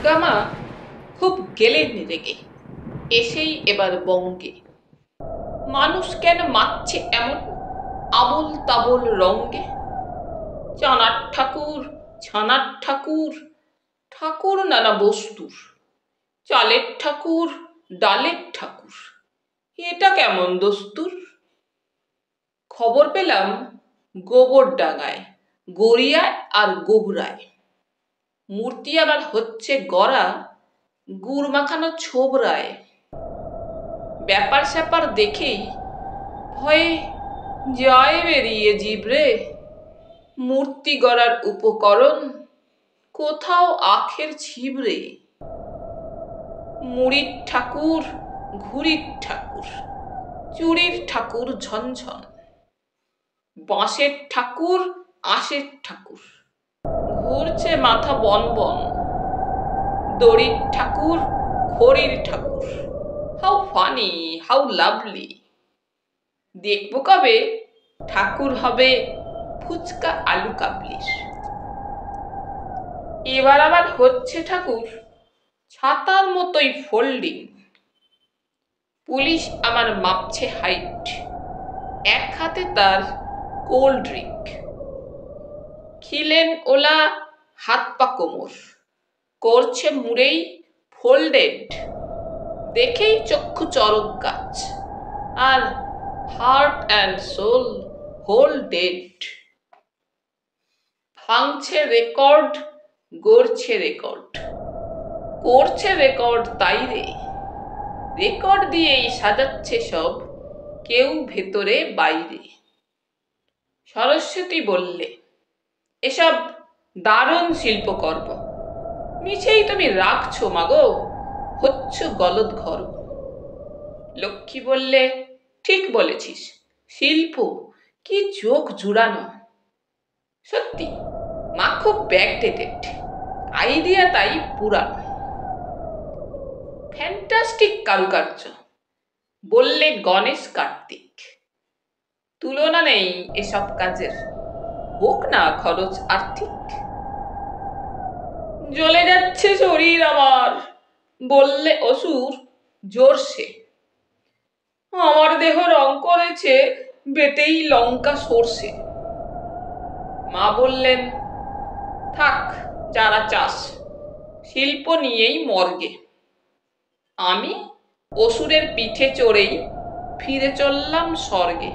দুর্গামা খুব গেলেন রেগে, এসেই এবার বঙ্গে। মানুষ কেন মারছে এমন আবল তাবল রঙ্গে? চানার ঠাকুর, ছানার ঠাকুর, ঠাকুর নানা বস্তুর, চালের ঠাকুর, ডালের ঠাকুর, এটা কেমন দস্তুর? খবর পেলাম গোবরডাঙ্গায়, গড়িয়ায় আর গোবরায় মূর্তি আবার হচ্ছে গড়া গুড় মাখানো ছোবরায়। ব্যাপার স্যাপার দেখেই ভয়ে যায় বেরিয়ে জিবরে। মূর্তি গড়ার উপকরণ কোথাও আখের ছিবরে। মুড়ির ঠাকুর, ঘুড়ির ঠাকুর, চুড়ির ঠাকুর ঝনঝন, বাঁশের ঠাকুর, আঁশের ঠাকুর, ঘুরছে মাথা বন বন। দড়ির ঠাকুর, খড়ির ঠাকুর, হাউ ফানি, হাউ লাভলি। দেখবো কবে ঠাকুর হবে ফুচকা আলু কাবলির। এবার আবার হচ্ছে ঠাকুর ছাতার মতোই ফোল্ডিং। পুলিশ আমার মাপছে হাইট, এক হাতে তার কোল্ড ড্রিঙ্ক। খিলেন ওলা হাত পা কোমর, করছে মুড়েই ফোল্ডেড। দেখেই চক্ষু চরক গাছ, আর হার্ট অ্যান্ড সোল হোল ডেড। ভাঙছে রেকর্ড, গড়ছে রেকর্ড, করছে রেকর্ড তাই রে। রেকর্ড দিয়েই সাজাচ্ছে সব, কেউ ভেতরে বাইরে। সরস্বতী বললে, এসব দারুণ শিল্পকর্ম, মিছেই তুমি রাখছো মাগো, হচ্ছ গলদঘর্ম। লক্ষ্মী বললে, ঠিক বলেছিস, শিল্প কি চোখ জুড়ানো। সত্যি মা খুব ব্যাকডেটেড, আইডিয়া তাই পুরানো। ফ্যান্টাস্টিক কারুকার্য, বললে গণেশ কার্তিক। তুলনা নেই এসব কাজের, হোক না খরচ আর্থিক। জ্বলে যাচ্ছে শরীর আমার, বললে অসুর জোরসে। আমার দেহ রং করেছে বেটেই লঙ্কা সর্ষে। মা বললেন, থাক যারা চাস, শিল্প নিয়েই মর্গে। আমি অসুরের পিঠে চড়েই ফিরে চললাম স্বর্গে।